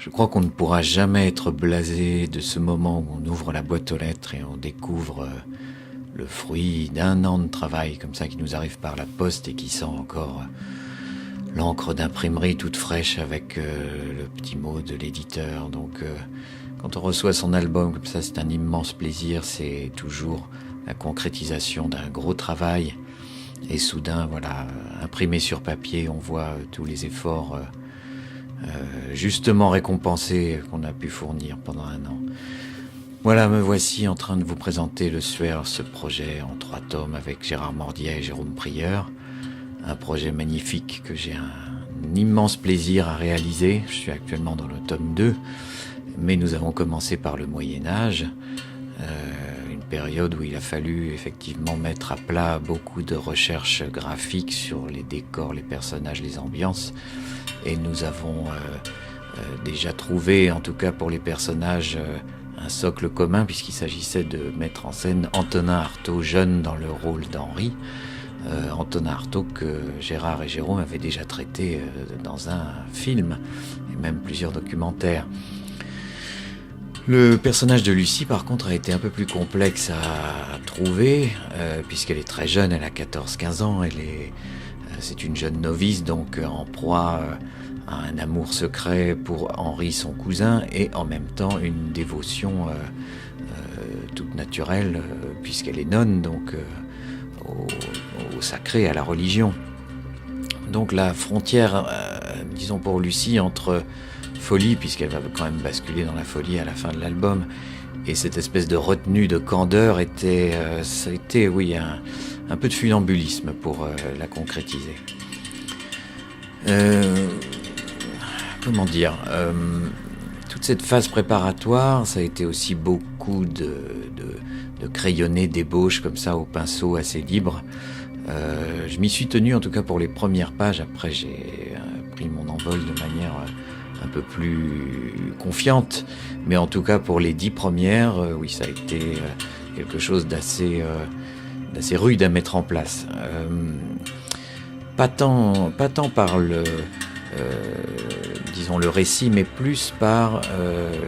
Je crois qu'on ne pourra jamais être blasé de ce moment où on ouvre la boîte aux lettres et on découvre le fruit d'un an de travail comme ça qui nous arrive par la poste et qui sent encore l'encre d'imprimerie toute fraîche avec le petit mot de l'éditeur. Donc quand on reçoit son album comme ça, c'est un immense plaisir. C'est toujours la concrétisation d'un gros travail. Et soudain, voilà, imprimé sur papier, on voit tous les efforts justement récompensés qu'on a pu fournir pendant un an. Voilà, me voici en train de vous présenter Le Suaire, ce projet en 3 tomes avec Gérard Mordier et Jérôme Prieur. Un projet magnifique que j'ai un immense plaisir à réaliser. Je suis actuellement dans le tome 2, mais nous avons commencé par le Moyen-Âge, une période où il a fallu effectivement mettre à plat beaucoup de recherches graphiques sur les décors, les personnages, les ambiances. Et nous avons déjà trouvé, en tout cas pour les personnages, un socle commun, puisqu'il s'agissait de mettre en scène Antonin Artaud, jeune dans le rôle d'Henri. Antonin Artaud que Gérard et Jérôme avaient déjà traité dans un film, et même plusieurs documentaires. Le personnage de Lucie, par contre, a été un peu plus complexe à trouver, puisqu'elle est très jeune, elle a 14-15 ans, c'est une jeune novice, donc en proie à un amour secret pour Henri, son cousin, et en même temps une dévotion toute naturelle, puisqu'elle est nonne, donc au sacré, à la religion. Donc la frontière, disons pour Lucie, entre folie, puisqu'elle va quand même basculer dans la folie à la fin de l'album, et cette espèce de retenue, de candeur, ça a été, oui, un peu de funambulisme pour la concrétiser. Comment dire, toute cette phase préparatoire, ça a été aussi beaucoup de crayonner, d'ébauches comme ça au pinceau assez libre. Je m'y suis tenu en tout cas pour les premières pages. Après j'ai pris mon envol de manière un peu plus confiante, mais en tout cas pour les 10 premières, oui, ça a été quelque chose d'assez rude à mettre en place. Pas tant par disons le récit, mais plus par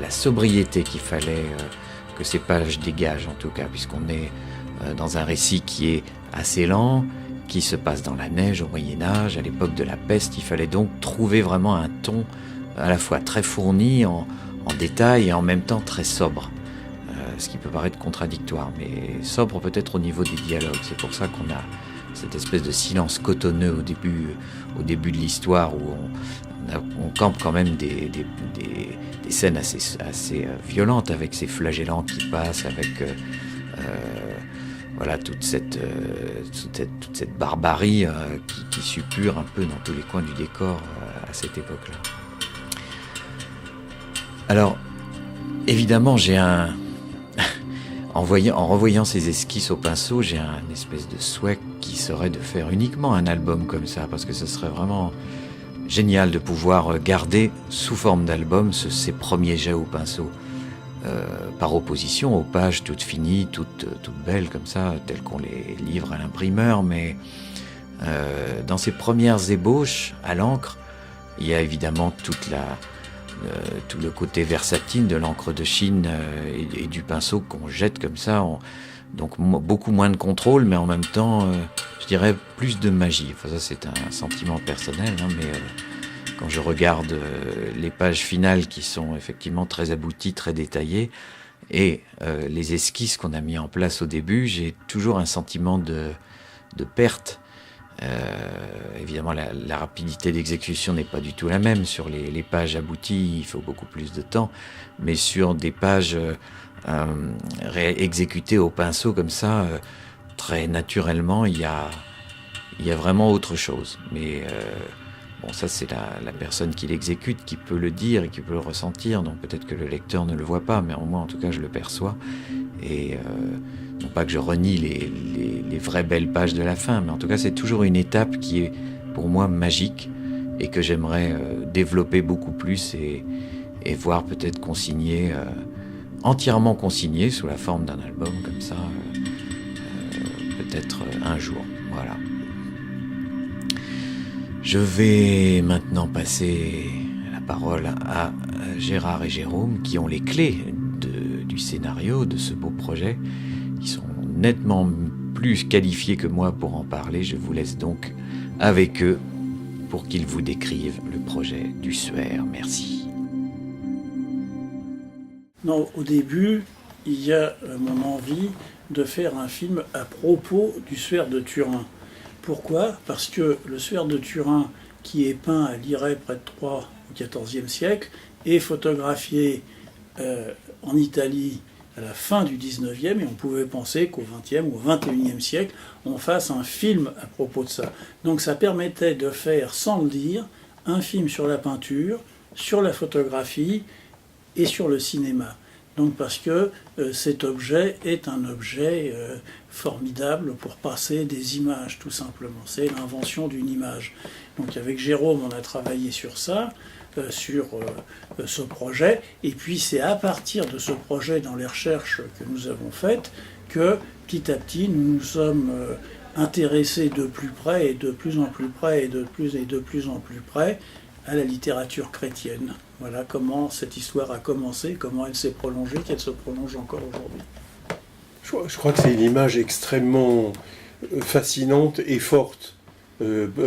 la sobriété qu'il fallait que ces pages dégagent, en tout cas, puisqu'on est dans un récit qui est assez lent, qui se passe dans la neige au Moyen-Âge, à l'époque de la peste. Il fallait donc trouver vraiment un ton à la fois très fourni en détail et en même temps très sobre. Ce qui peut paraître contradictoire, mais sobre peut-être au niveau des dialogues. C'est pour ça qu'on a cette espèce de silence cotonneux au début de l'histoire, où on campe quand même des scènes assez violentes, avec ces flagellants qui passent, avec voilà toute cette barbarie qui suppure un peu dans tous les coins du décor à cette époque-là. Alors, évidemment, en revoyant ces esquisses au pinceau, j'ai un espèce de souhait qui serait de faire uniquement un album comme ça, parce que ce serait vraiment génial de pouvoir garder sous forme d'album ces premiers jets au pinceau, par opposition aux pages toutes finies, toutes belles comme ça, telles qu'on les livre à l'imprimeur. Mais dans ces premières ébauches à l'encre, il y a évidemment tout le côté versatile de l'encre de Chine et du pinceau qu'on jette comme ça. Donc beaucoup moins de contrôle, mais en même temps, je dirais plus de magie. Enfin, ça, c'est un sentiment personnel, hein, mais quand je regarde les pages finales qui sont effectivement très abouties, très détaillées, et les esquisses qu'on a mis en place au début, j'ai toujours un sentiment de perte. Évidemment, la rapidité d'exécution n'est pas du tout la même. Sur les pages abouties, il faut beaucoup plus de temps, mais sur des pages exécutées au pinceau comme ça, très naturellement, il y a vraiment autre chose. Mais bon, ça c'est la personne qui l'exécute qui peut le dire et qui peut le ressentir, donc peut-être que le lecteur ne le voit pas, mais au moins en tout cas je le perçois. Et non pas que je renie les vraies belles pages de la fin, mais en tout cas c'est toujours une étape qui est pour moi magique et que j'aimerais développer beaucoup plus et voir peut-être consigner, entièrement consigné sous la forme d'un album comme ça, peut-être un jour. Voilà. Je vais maintenant passer à la la parole à Gérard et Jérôme qui ont les clés du scénario de ce beau projet. Ils sont nettement plus qualifiés que moi pour en parler. Je vous laisse donc avec eux pour qu'ils vous décrivent le projet du Suaire. Merci. Non, au début, il y a mon envie de faire un film à propos du Suaire de Turin. Pourquoi ? Parce que le Suaire de Turin, qui est peint à Liray près de Troyes au XIVe siècle, est photographié en Italie à la fin du XIXe, et on pouvait penser qu'au XXe ou au XXIe siècle, on fasse un film à propos de ça. Donc ça permettait de faire, sans le dire, un film sur la peinture, sur la photographie et sur le cinéma. Donc parce que cet objet est un objet formidable pour passer des images, tout simplement. C'est l'invention d'une image. Donc avec Jérôme, on a travaillé sur ça, sur ce projet. Et puis c'est à partir de ce projet, dans les recherches que nous avons faites, que petit à petit, nous nous sommes intéressés de plus près, et de plus en plus près, et de plus en plus près, à la littérature chrétienne. Voilà comment cette histoire a commencé, comment elle s'est prolongée, qu'elle se prolonge encore aujourd'hui. Je crois que c'est une image extrêmement fascinante et forte.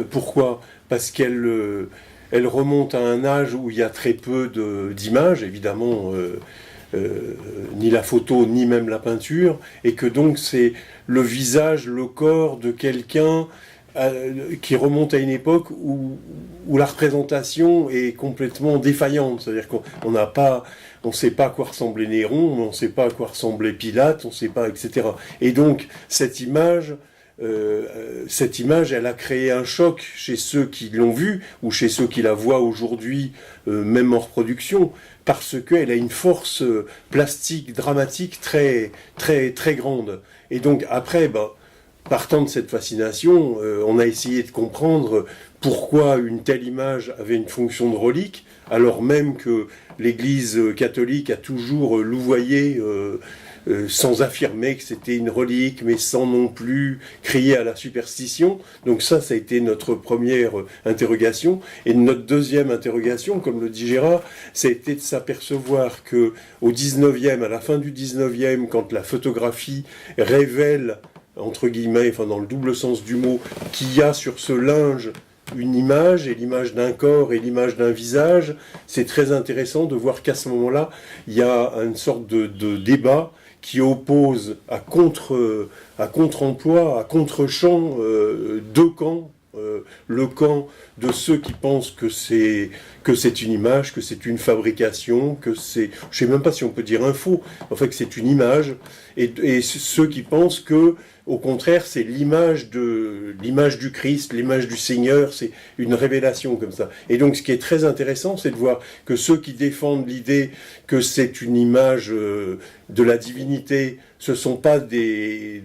Pourquoi ? Parce qu'elle elle remonte à un âge où il y a très peu d'images, évidemment, ni la photo, ni même la peinture, et que donc c'est le visage, le corps de quelqu'un qui remonte à une époque où la représentation est complètement défaillante. C'est-à-dire qu'on n'a pas, on ne sait pas à quoi ressemblait Néron, on ne sait pas à quoi ressemblait Pilate, on ne sait pas, etc. Et donc cette image, elle a créé un choc chez ceux qui l'ont vue ou chez ceux qui la voient aujourd'hui, même en reproduction, parce qu'elle a une force plastique, dramatique très, très, très grande. Et donc après, partant de cette fascination, on a essayé de comprendre pourquoi une telle image avait une fonction de relique, alors même que l'Église catholique a toujours louvoyé, sans affirmer que c'était une relique, mais sans non plus crier à la superstition. Donc ça a été notre première interrogation. Et notre deuxième interrogation, comme le dit Gérard, ça a été de s'apercevoir que au 19e, à la fin du 19e, quand la photographie révèle, entre guillemets, enfin dans le double sens du mot, qu'il y a sur ce linge une image, et l'image d'un corps et l'image d'un visage, c'est très intéressant de voir qu'à ce moment-là, il y a une sorte de débat qui oppose à contre-emploi, à contre-champ, deux camps. Le camp de ceux qui pensent que c'est une image, que c'est une fabrication, que c'est, je sais même pas si on peut dire un faux, en fait que c'est une image, et ceux qui pensent que au contraire c'est l'image du Christ, l'image du Seigneur, c'est une révélation comme ça. Et donc ce qui est très intéressant, c'est de voir que ceux qui défendent l'idée que c'est une image de la divinité, ce sont pas des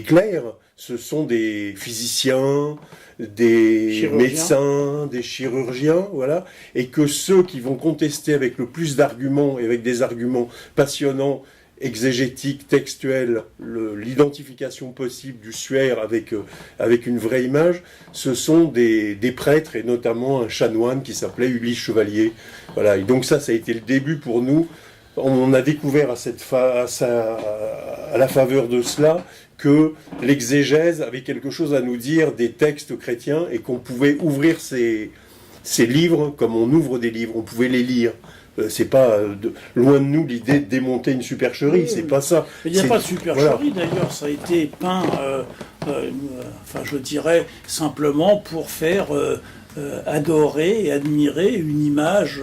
clercs, ce sont des physiciens, des médecins, des chirurgiens, voilà, et que ceux qui vont contester avec le plus d'arguments, et avec des arguments passionnants, exégétiques, textuels, l'identification possible du Suaire avec une vraie image, ce sont des prêtres, et notamment un chanoine qui s'appelait Ulysse Chevalier. Voilà, et donc ça a été le début pour nous. On a découvert à la faveur de cela que l'exégèse avait quelque chose à nous dire des textes chrétiens et qu'on pouvait ouvrir ces livres comme on ouvre des livres, on pouvait les lire. C'est pas loin de nous l'idée de démonter une supercherie, oui, c'est pas ça. Il n'y a pas de supercherie, voilà. D'ailleurs, ça a été peint, enfin je dirais simplement pour faire adorer et admirer une image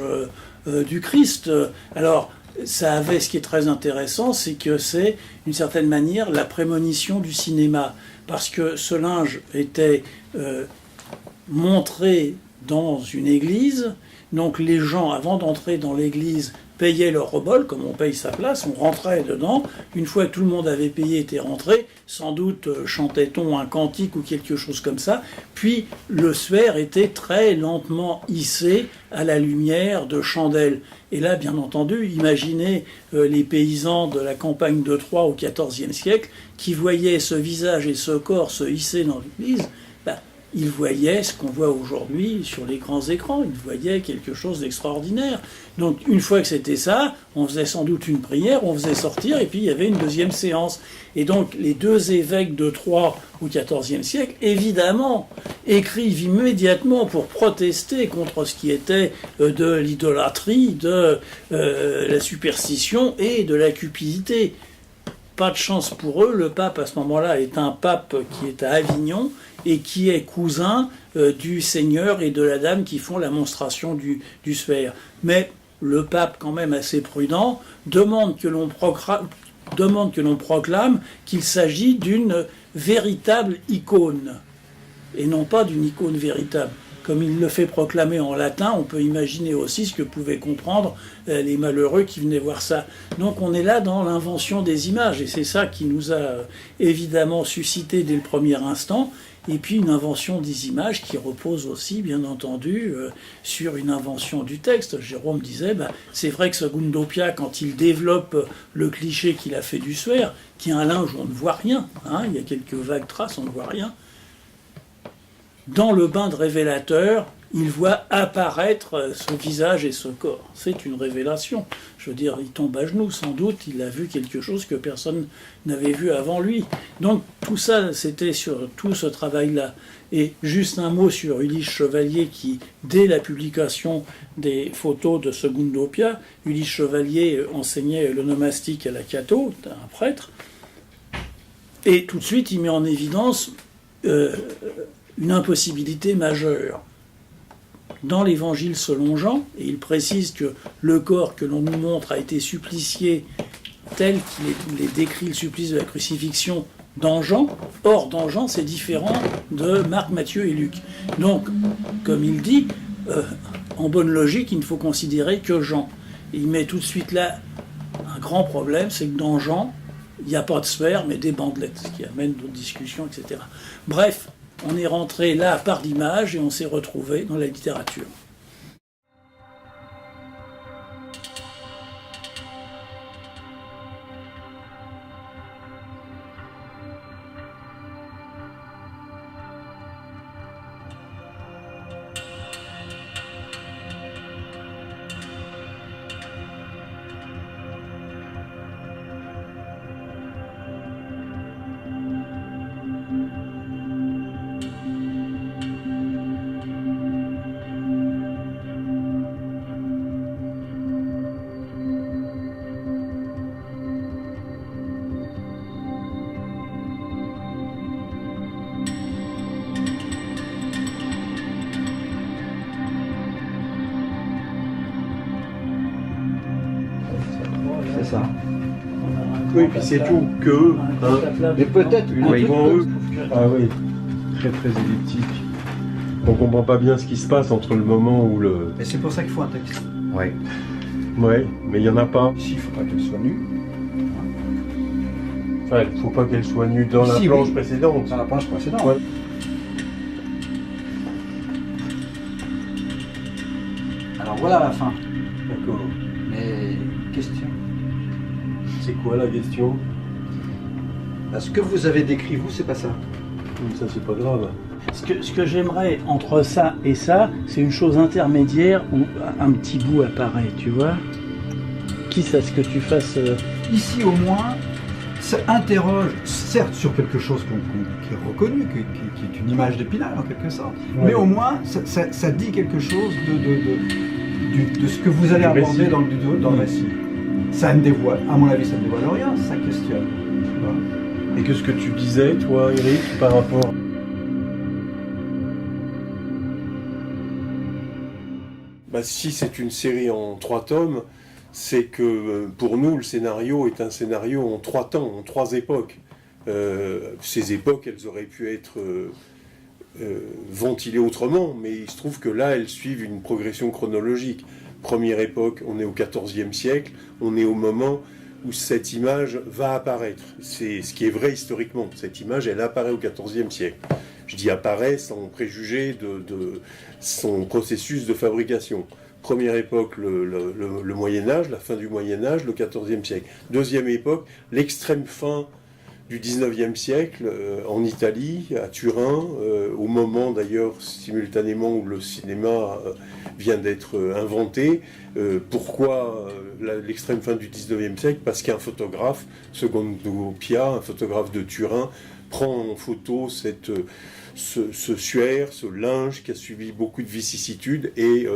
du Christ. Alors, ça avait, ce qui est très intéressant, c'est que c'est, d'une certaine manière, la prémonition du cinéma. Parce que ce linge était montré dans une église, donc les gens, avant d'entrer dans l'église, payaient leur obol, comme on paye sa place, on rentrait dedans. Une fois que tout le monde avait payé, était rentré, sans doute chantait-on un cantique ou quelque chose comme ça. Puis le Suaire était très lentement hissé à la lumière de chandelles. Et là, bien entendu, imaginez les paysans de la campagne de Troyes au XIVe siècle qui voyaient ce visage et ce corps se hisser dans l'église. il voyait ce qu'on voit aujourd'hui sur les grands écrans, il voyait quelque chose d'extraordinaire. Donc une fois que c'était ça, on faisait sans doute une prière, on faisait sortir, et puis il y avait une deuxième séance. Et donc les deux évêques de Troyes au XIVe siècle, évidemment, écrivent immédiatement pour protester contre ce qui était de l'idolâtrie, de la superstition et de la cupidité. Pas de chance pour eux, le pape à ce moment-là est un pape qui est à Avignon et qui est cousin du seigneur et de la dame qui font la monstration du sphère. Mais le pape, quand même assez prudent, demande que l'on proclame qu'il s'agit d'une véritable icône, et non pas d'une icône véritable. Comme il le fait proclamer en latin, on peut imaginer aussi ce que pouvaient comprendre les malheureux qui venaient voir ça. Donc on est là dans l'invention des images, et c'est ça qui nous a évidemment suscité dès le premier instant, et puis une invention des images qui repose aussi, bien entendu, sur une invention du texte. Jérôme disait, c'est vrai que Segundo Pia, quand il développe le cliché qu'il a fait du suaire, qui est un linge où on ne voit rien, il y a quelques vagues traces, on ne voit rien, dans le bain de révélateur, il voit apparaître ce visage et ce corps. C'est une révélation. Je veux dire, il tombe à genoux, sans doute, il a vu quelque chose que personne n'avait vu avant lui. Donc tout ça, c'était sur tout ce travail-là. Et juste un mot sur Ulysse Chevalier qui, dès la publication des photos de Segundo Pia, Ulysse Chevalier enseignait l'onomastique à la Cato, un prêtre, et tout de suite il met en évidence une impossibilité majeure. Dans l'Évangile selon Jean, et il précise que le corps que l'on nous montre a été supplicié tel qu'il est décrit le supplice de la crucifixion dans Jean. Or, dans Jean, c'est différent de Marc, Matthieu et Luc. Donc, comme il dit, en bonne logique, il ne faut considérer que Jean. Et il met tout de suite là un grand problème, c'est que dans Jean, il n'y a pas de sphère, mais des bandelettes, ce qui amène d'autres discussions, etc. Bref, on est rentré là par l'image et on s'est retrouvé dans la littérature. C'est ça. Oui, puis c'est tout que. Mais peut-être une Oui. Devant eux. Ah oui, très très elliptique. On comprend pas bien ce qui se passe entre le moment où le... Mais c'est pour ça qu'il faut un texte. Ouais. Ouais, mais il y en a pas. Ici, il faut pas qu'elle soit nue. Enfin, il faut pas qu'elle soit nue dans la Si, planche oui. précédente. Dans la planche précédente. Ouais. Alors voilà la fin. D'accord. Mais question. C'est quoi la question? Ce que vous avez décrit, vous, c'est pas ça. Ça, c'est pas grave. Ce que j'aimerais entre ça et ça, c'est une chose intermédiaire où un petit bout apparaît, tu vois. Quitte à ce que tu fasses... Ici, au moins, ça interroge, certes, sur quelque chose qui est reconnu, qui est une image d'Épinal, en quelque sorte. Ouais. Mais au moins, ça dit quelque chose de ce que vous allez Du aborder récit. dans le récit. Ça ne dévoile, à mon avis, ça ne dévoile rien, ça questionne. Tu vois. Et que ce que tu disais, toi, Eric, par rapport... Si c'est une série en 3 tomes, c'est que pour nous, le scénario est un scénario en 3 temps, en 3 époques. Ces époques, elles auraient pu être ventilées autrement, mais il se trouve que là, elles suivent une progression chronologique. Première époque, on est au XIVe siècle, on est au moment où cette image va apparaître. C'est ce qui est vrai historiquement. Cette image, elle apparaît au XIVe siècle. Je dis apparaît sans préjuger de son processus de fabrication. Première époque, le Moyen-Âge, la fin du Moyen-Âge, le XIVe siècle. Deuxième époque, l'extrême fin du 19e siècle en Italie, à Turin, au moment d'ailleurs simultanément où le cinéma vient d'être inventé. Pourquoi l'extrême fin du 19e siècle? Parce qu'un photographe, Secondo Pia, un photographe de Turin, prend en photo ce suaire, ce linge qui a subi beaucoup de vicissitudes, et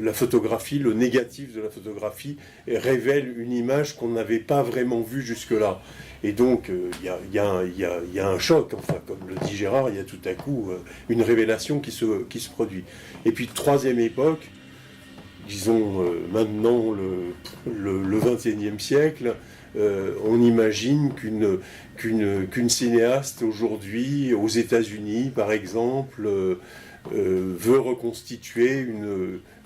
la photographie, le négatif de la photographie révèle une image qu'on n'avait pas vraiment vue jusque-là. Et donc il y a un choc, enfin comme le dit Gérard, il y a tout à coup une révélation qui se produit. Et puis troisième époque, disons maintenant le XXIe siècle, on imagine qu'une cinéaste aujourd'hui, aux États-Unis par exemple, veut reconstituer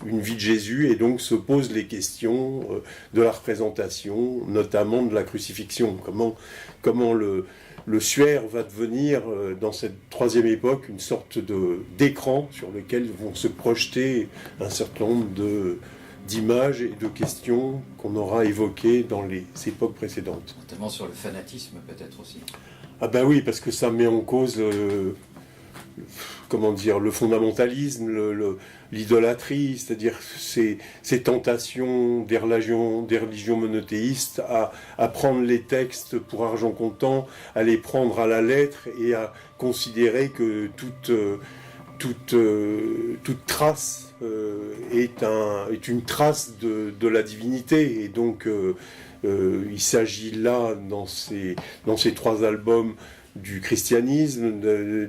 une vie de Jésus, et donc se pose les questions de la représentation, notamment de la crucifixion. Comment le suaire va devenir, dans cette troisième époque, une sorte d'écran sur lequel vont se projeter un certain nombre d'images et de questions qu'on aura évoquées dans les époques précédentes. Notamment sur le fanatisme peut-être aussi. Ah ben oui, parce que ça met en cause le fondamentalisme, l'idolâtrie, c'est-à-dire ces tentations des religions monothéistes à prendre les textes pour argent comptant, à les prendre à la lettre et à considérer que toute trace est une trace de la divinité. Et donc il s'agit là, dans ces trois albums, du christianisme,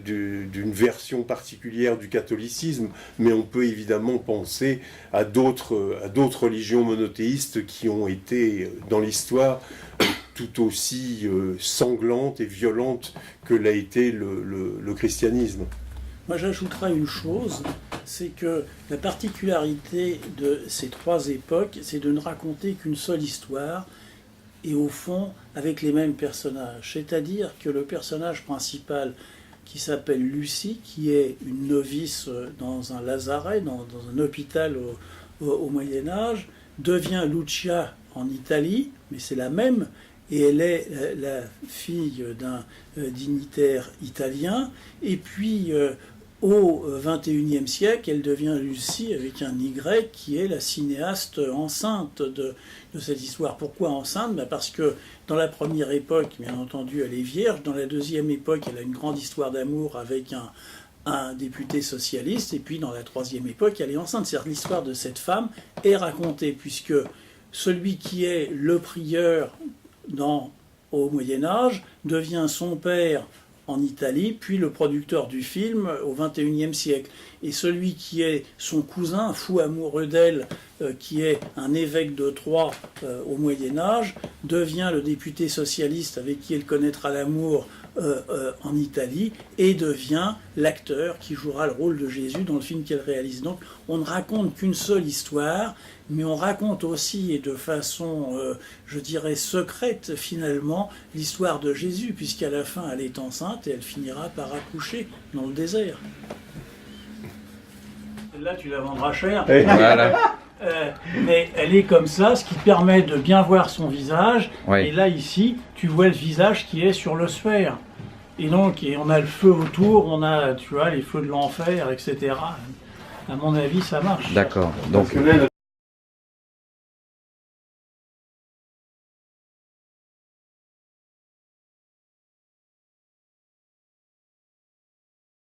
d'une version particulière du catholicisme, mais on peut évidemment penser à d'autres religions monothéistes qui ont été dans l'histoire tout aussi sanglantes et violentes que l'a été le christianisme. Moi, j'ajouterais une chose, c'est que la particularité de ces trois époques, c'est de ne raconter qu'une seule histoire, et au fond avec les mêmes personnages. C'est-à-dire que le personnage principal, qui s'appelle Lucie, qui est une novice dans un lazaret, dans un hôpital au Moyen-Âge, devient Lucia en Italie, mais c'est la même, et elle est la fille d'un dignitaire italien. Et puis au XXIe siècle, elle devient Lucie avec un Y, qui est la cinéaste enceinte de cette histoire. Pourquoi enceinte? Parce que dans la première époque, bien entendu, elle est vierge. Dans la deuxième époque, elle a une grande histoire d'amour avec un député socialiste. Et puis dans la troisième époque, elle est enceinte. C'est-à-dire l'histoire de cette femme est racontée, puisque celui qui est le prieur au Moyen-Âge devient son père en Italie, puis le producteur du film au XXIe siècle. Et celui qui est son cousin, fou amoureux d'elle, qui est un évêque de Troyes au Moyen-Âge, devient le député socialiste avec qui elle connaîtra l'amour en Italie, et devient l'acteur qui jouera le rôle de Jésus dans le film qu'elle réalise. Donc on ne raconte qu'une seule histoire, mais on raconte aussi, et de façon, je dirais, secrète finalement, l'histoire de Jésus, puisqu'à la fin elle est enceinte et elle finira par accoucher dans le désert. Là tu la vendras cher. Voilà. Mais elle est comme ça, ce qui permet de bien voir son visage. Oui. Et là, ici, tu vois le visage qui est sur le sphère. Et donc, on a le feu autour, on a, tu vois, les feux de l'enfer, etc. À mon avis, ça marche. D'accord. Donc,